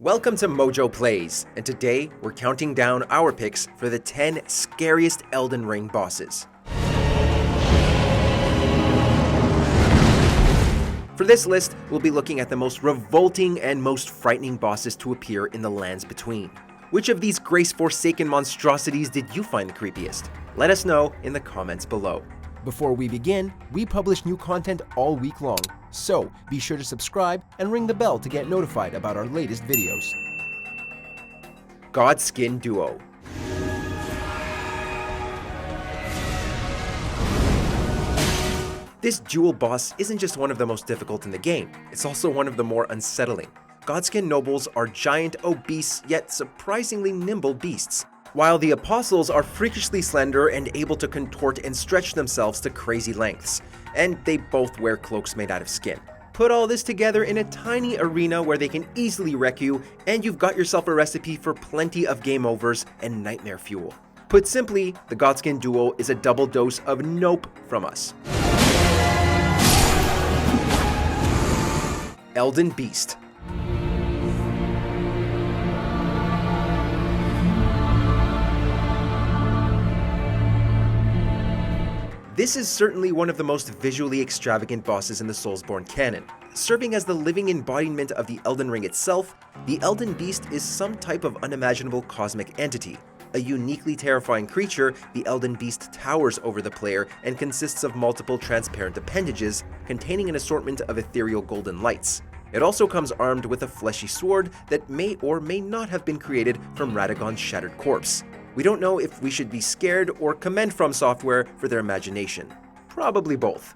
Welcome to MojoPlays, and today we're counting down our picks for the 10 scariest Elden Ring bosses. For this list, we'll be looking at the most revolting and most frightening bosses to appear in the lands between. Which of these grace-forsaken monstrosities did you find the creepiest? Let us know in the comments below. Before we begin, we publish new content all week long, so be sure to subscribe and ring the bell to get notified about our latest videos. Godskin Duo. This dual boss isn't just one of the most difficult in the game, it's also one of the more unsettling. Godskin nobles are giant, obese, yet surprisingly nimble beasts, while the apostles are freakishly slender and able to contort and stretch themselves to crazy lengths, and they both wear cloaks made out of skin. Put all this together in a tiny arena where they can easily wreck you, and you've got yourself a recipe for plenty of game overs and nightmare fuel. Put simply, the Godskin Duo is a double dose of nope from us. Elden Beast. This is certainly one of the most visually extravagant bosses in the Soulsborne canon. Serving as the living embodiment of the Elden Ring itself, the Elden Beast is some type of unimaginable cosmic entity. A uniquely terrifying creature, the Elden Beast towers over the player and consists of multiple transparent appendages containing an assortment of ethereal golden lights. It also comes armed with a fleshy sword that may or may not have been created from Radagon's shattered corpse. We don't know if we should be scared or commend FromSoftware for their imagination. Probably both.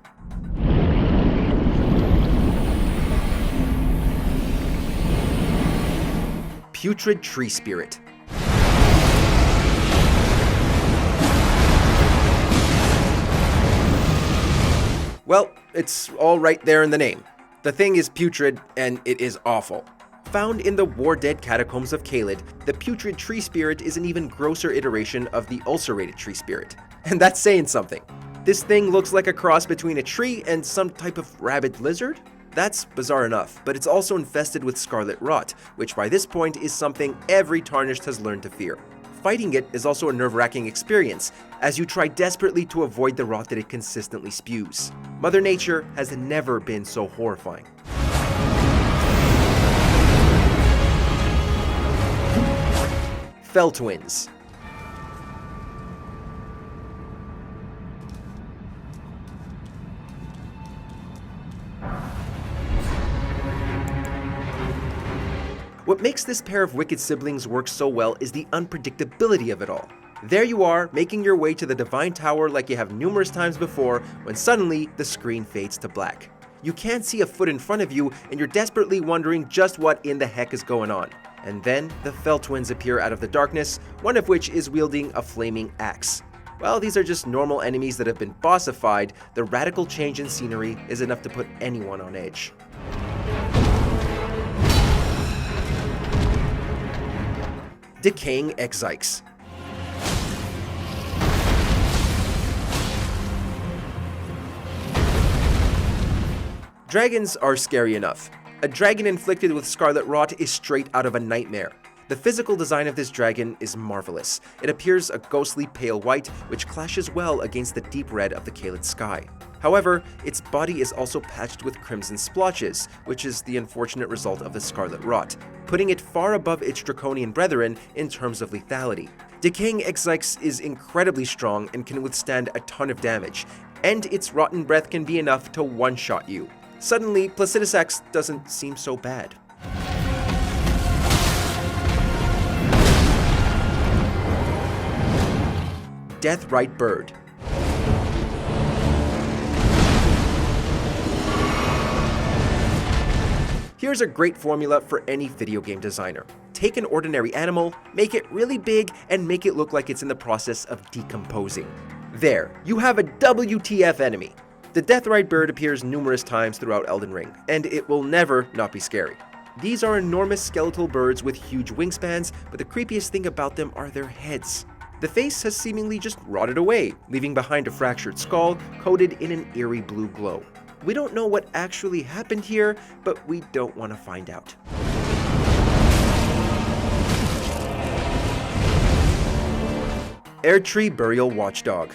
Putrid Tree Spirit. Well, it's all right there in the name. The thing is putrid, and it is awful. Found in the war-dead catacombs of Caelid, the Putrid Tree Spirit is an even grosser iteration of the ulcerated Tree Spirit. And that's saying something. This thing looks like a cross between a tree and some type of rabid lizard? That's bizarre enough, but it's also infested with scarlet rot, which by this point is something every Tarnished has learned to fear. Fighting it is also a nerve-wracking experience, as you try desperately to avoid the rot that it consistently spews. Mother Nature has never been so horrifying. Fell Twins. What makes this pair of wicked siblings work so well is the unpredictability of it all. There you are, making your way to the Divine Tower like you have numerous times before, when suddenly the screen fades to black. You can't see a foot in front of you, and you're desperately wondering just what in the heck is going on. And then the Fell Twins appear out of the darkness, one of which is wielding a flaming axe. While these are just normal enemies that have been bossified, the radical change in scenery is enough to put anyone on edge. Decaying Ekzykes. Dragons are scary enough. A dragon inflicted with scarlet rot is straight out of a nightmare. The physical design of this dragon is marvelous. It appears a ghostly pale white, which clashes well against the deep red of the Caelid sky. However, its body is also patched with crimson splotches, which is the unfortunate result of the scarlet rot, putting it far above its draconian brethren in terms of lethality. Decaying Ekzykes is incredibly strong and can withstand a ton of damage, and its rotten breath can be enough to one-shot you. Suddenly, Placidus X doesn't seem so bad. Deathrite Bird. Here's a great formula for any video game designer. Take an ordinary animal, make it really big, and make it look like it's in the process of decomposing. There, you have a WTF enemy. The Deathrite Bird appears numerous times throughout Elden Ring, and it will never not be scary. These are enormous skeletal birds with huge wingspans, but the creepiest thing about them are their heads. The face has seemingly just rotted away, leaving behind a fractured skull coated in an eerie blue glow. We don't know what actually happened here, but we don't want to find out. Erdtree Burial Watchdog.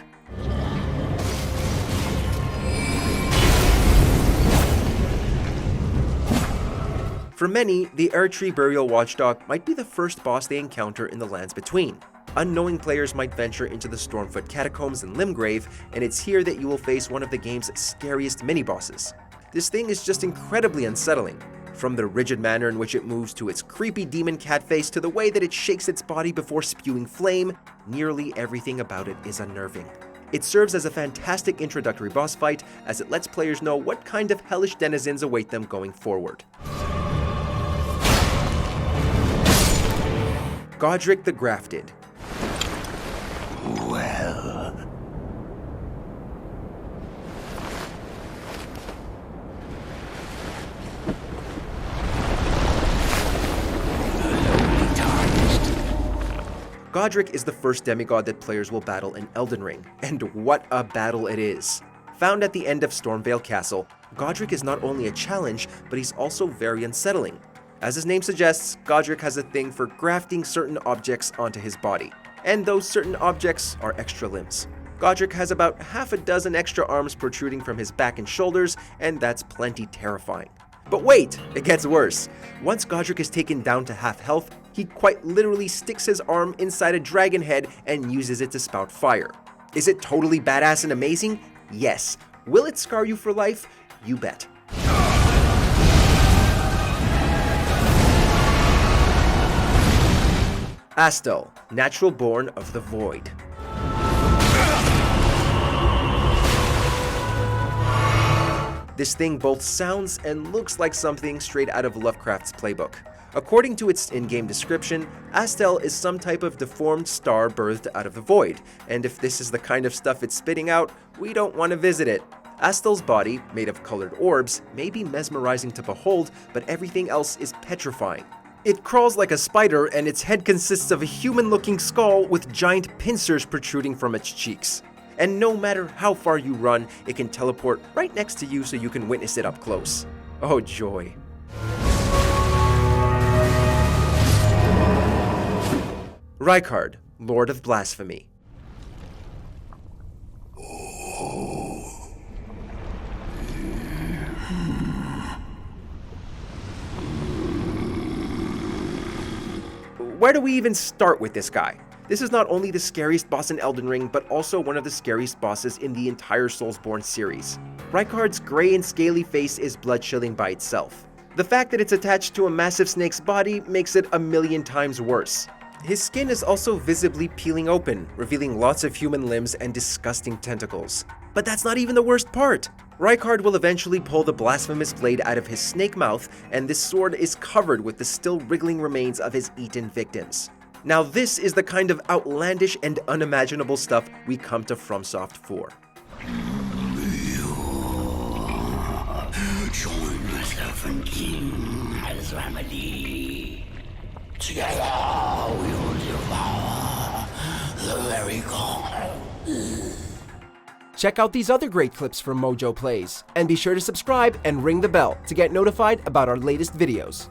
For many, the Erdtree Burial Watchdog might be the first boss they encounter in the Lands Between. Unknowing players might venture into the Stormfoot Catacombs in Limgrave, and it's here that you will face one of the game's scariest mini-bosses. This thing is just incredibly unsettling. From the rigid manner in which it moves to its creepy demon cat face to the way that it shakes its body before spewing flame, nearly everything about it is unnerving. It serves as a fantastic introductory boss fight, as it lets players know what kind of hellish denizens await them going forward. Godric the Grafted. Well. Godric is the first demigod that players will battle in Elden RIng, and what a battle it is! Found at the end of Stormveil Castle, Godric is not only a challenge, but he's also very unsettling. As his name suggests, Godric has a thing for grafting certain objects onto his body, and those certain objects are extra limbs. Godric has about half a dozen extra arms protruding from his back and shoulders, and that's plenty terrifying. But wait, it gets worse. Once Godric is taken down to half health, he quite literally sticks his arm inside a dragon head and uses it to spout fire. Is it totally badass and amazing? Yes. Will it scar you for life? You bet. Astel, Naturalborn of the Void. This thing both sounds and looks like something straight out of Lovecraft's playbook. According to its in-game description, Astel is some type of deformed star birthed out of the void, and if this is the kind of stuff it's spitting out, we don't want to visit it. Astel's body, made of colored orbs, may be mesmerizing to behold, but everything else is petrifying. It crawls like a spider, and its head consists of a human-looking skull with giant pincers protruding from its cheeks. And no matter how far you run, it can teleport right next to you so you can witness it up close. Oh joy. Rykard, Lord of Blasphemy. Where do we even start with this guy? This is not only the scariest boss in Elden RIng, but also one of the scariest bosses in the entire Soulsborne series. Rykard's gray and scaly face is blood-chilling by itself. The fact that it's attached to a massive snake's body makes it a million times worse. His skin is also visibly peeling open, revealing lots of human limbs and disgusting tentacles. But that's not even the worst part! Rykard will eventually pull the blasphemous blade out of his snake mouth, and this sword is covered with the still wriggling remains of his eaten victims. Now this is the kind of outlandish and unimaginable stuff we come to FromSoft for. Join myself and King as remedy. Together we will devour the very core. Check out these other great clips from MojoPlays, and be sure to subscribe and ring the bell to get notified about our latest videos.